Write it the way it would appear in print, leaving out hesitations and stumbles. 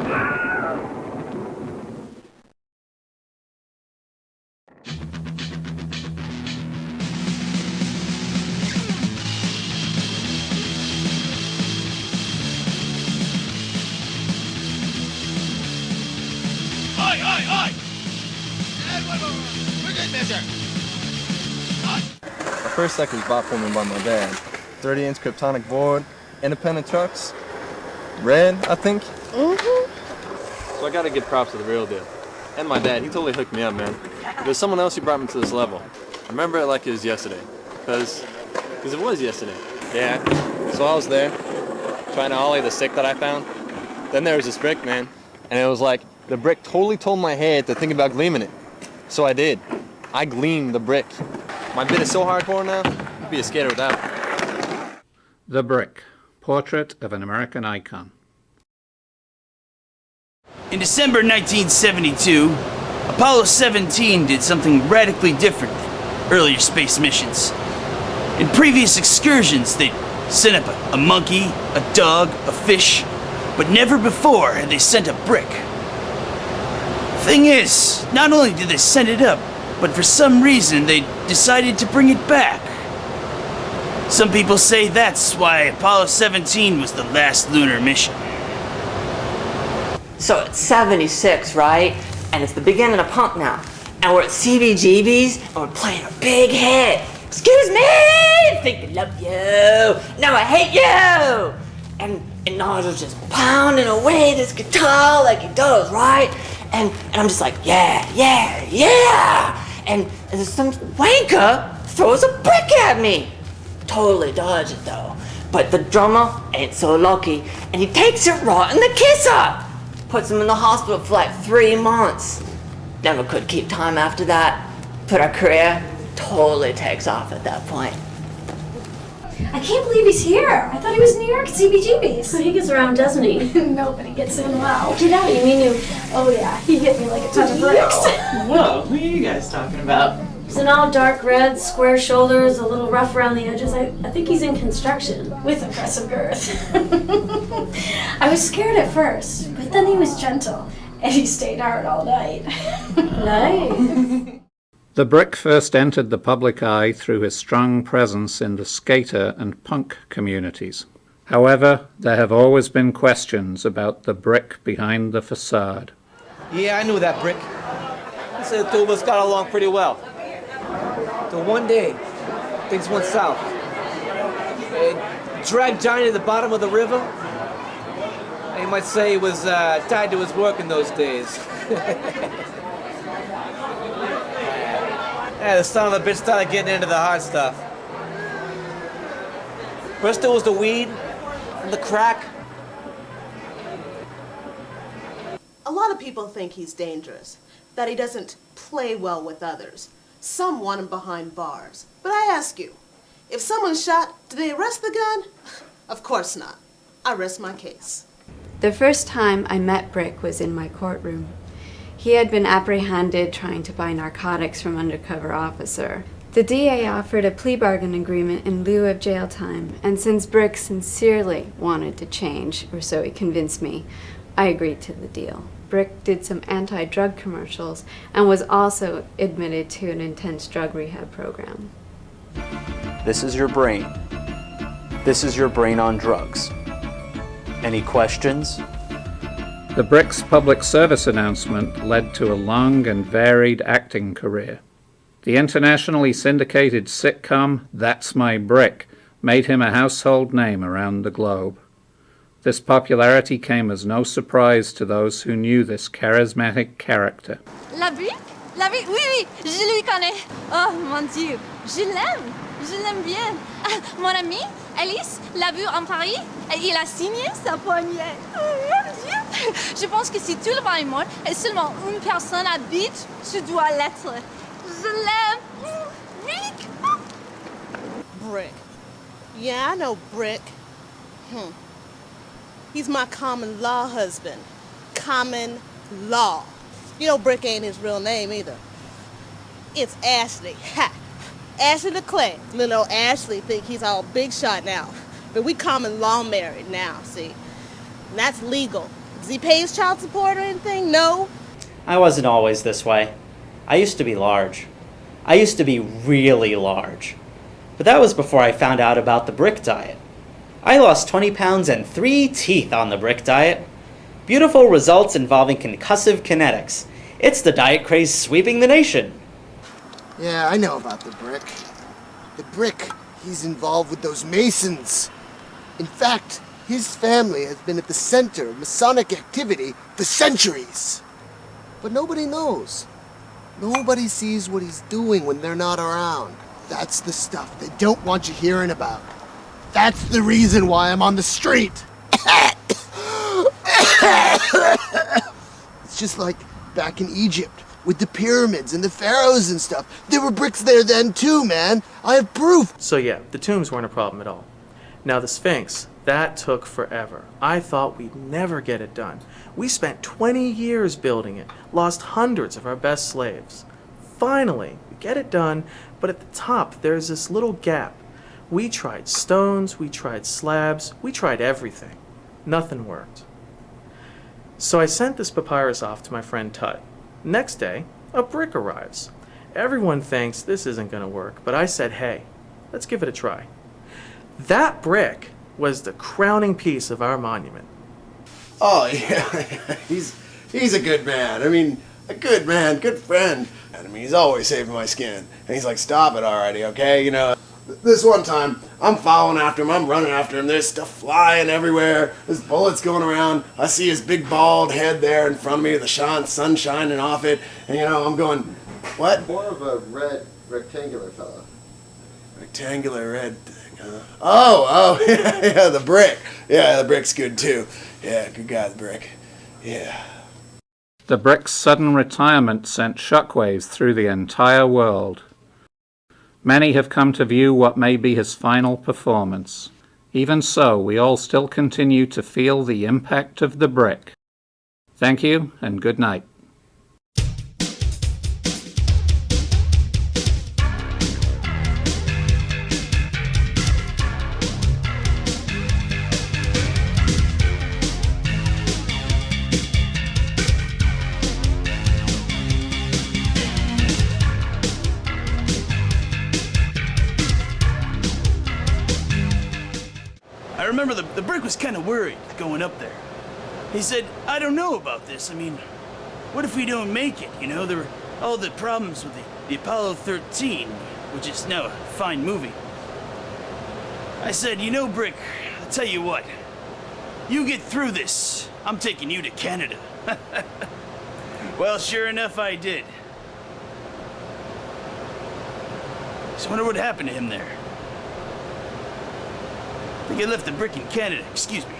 My first deck was bought for me by my dad. 30-inch Kryptonic board, independent trucks, red, I think. So I gotta give props to the real deal. And my dad, he totally hooked me up, man. There's someone else who brought me to this level. I remember it like it was yesterday. Cause it was yesterday. Yeah, so I was there, trying to ollie the stick that I found. Then there was this brick, man. And it was like, the brick totally told my head to think about gleaming it. So I did. I gleamed the brick. My bit is so hardcore now, you'd be a skater without it. The Brick, Portrait of an American Icon. In December 1972, Apollo 17 did something radically different than earlier space missions. In previous excursions, they'd sent up a monkey, a dog, a fish, but never before had they sent a brick. Thing is, not only did they send it up, but for some reason they decided to bring it back. Some people say that's why Apollo 17 was the last lunar mission. So it's 76, right? And it's the beginning of punk now. And we're at CBGB's and we're playing a big hit. Excuse me, think I love you. No, I hate you. And Nigel's just pounding away this guitar like he does, right? And I'm just like, yeah, yeah, yeah. And some wanker throws a brick at me. Totally dodge it though. But the drummer ain't so lucky, and he takes it right in the kisser. Puts him in the hospital for like 3 months. Never could keep time after that. But our career totally takes off at that point. I can't believe he's here. I thought he was in New York at CBGB's. He gets around, doesn't he? Nobody gets in well. Get out, you mean you? Oh yeah, he hit me like a ton of bricks. Whoa, who are you guys talking about? He's in all dark red, square shoulders, a little rough around the edges. I think he's in construction. With impressive girth. I was scared at first, but then he was gentle. And he stayed hard all night. Nice. The Brick first entered the public eye through his strong presence in the skater and punk communities. However, there have always been questions about the brick behind the facade. Yeah, I knew that brick. I said the two of us got along pretty well. Till one day, things went south. It dragged Johnny to the bottom of the river. And you might say he was tied to his work in those days. Yeah, the son of a bitch started getting into the hard stuff. First there was the weed and the crack. A lot of people think he's dangerous, that he doesn't play well with others. Some want him behind bars. But I ask you, if someone's shot, do they arrest the gun? Of course not. I rest my case. The first time I met Brick was in my courtroom. He had been apprehended trying to buy narcotics from an undercover officer. The DA offered a plea bargain agreement in lieu of jail time, and since Brick sincerely wanted to change, or so he convinced me, I agreed to the deal. Brick did some anti-drug commercials and was also admitted to an intense drug rehab program. This is your brain. This is your brain on drugs. Any questions? The Brick's public service announcement led to a long and varied acting career. The internationally syndicated sitcom That's My Brick made him a household name around the globe. This popularity came as no surprise to those who knew this charismatic character. La Brick? La Brick? Oui, oui, je lui connais. Oh mon Dieu, je l'aime bien. Ah, mon ami, Alice, l'a vu en Paris et il a signé sa poignée. Oh mon Dieu. Je pense que si tout le monde est mort et seulement une personne habite, tu dois l'être. Je l'aime. Brick. Brick. Yeah, I know Brick. He's my common law husband. Common law. You know Brick ain't his real name either. It's Ashley. Ha! Ashley LeClaire. Little Ashley think he's all big shot now. But we common law married now, see? And that's legal. Does he pay his child support or anything? No? I wasn't always this way. I used to be large. I used to be really large. But that was before I found out about the brick diet. I lost 20 pounds and 3 teeth on the brick diet. Beautiful results involving concussive kinetics. It's the diet craze sweeping the nation. Yeah, I know about the brick. The brick, he's involved with those Masons. In fact, his family has been at the center of Masonic activity for centuries. But nobody knows. Nobody sees what he's doing when they're not around. That's the stuff they don't want you hearing about. That's the reason why I'm on the street. It's just like back in Egypt with the pyramids and the pharaohs and stuff. There were bricks there then too, man. I have proof. So yeah, the tombs weren't a problem at all. Now the Sphinx, that took forever. I thought we'd never get it done. We spent 20 years building it, lost hundreds of our best slaves. Finally, we get it done, but at the top there's this little gap. We tried stones, we tried slabs, we tried everything. Nothing worked. So I sent this papyrus off to my friend Tut. Next day, a brick arrives. Everyone thinks this isn't going to work, but I said, hey, let's give it a try. That brick was the crowning piece of our monument. Oh, yeah, he's a good man. I mean, a good man, good friend. And I mean, he's always saving my skin. And he's like, stop it already, okay? You know, this one time, I'm following after him, I'm running after him, there's stuff flying everywhere, there's bullets going around, I see his big bald head there in front of me with the sun shining off it, and you know, I'm going, what? More of a red rectangular fella. Rectangular red thing, huh? Oh, yeah, the brick. Yeah, the brick's good too. Yeah, good guy, the brick. Yeah. The brick's sudden retirement sent shockwaves through the entire world. Many have come to view what may be his final performance. Even so, we all still continue to feel the impact of the brick. Thank you, and good night. I remember the brick was kind of worried going up there. He said, I don't know about this. I mean, what if we don't make it? You know, there were all the problems with the Apollo 13, which is now a fine movie. I said, you know, Brick, I'll tell you what. You get through this, I'm taking you to Canada. Well, sure enough, I did. So I wonder what happened to him there. I think I left the brick in Canada, excuse me.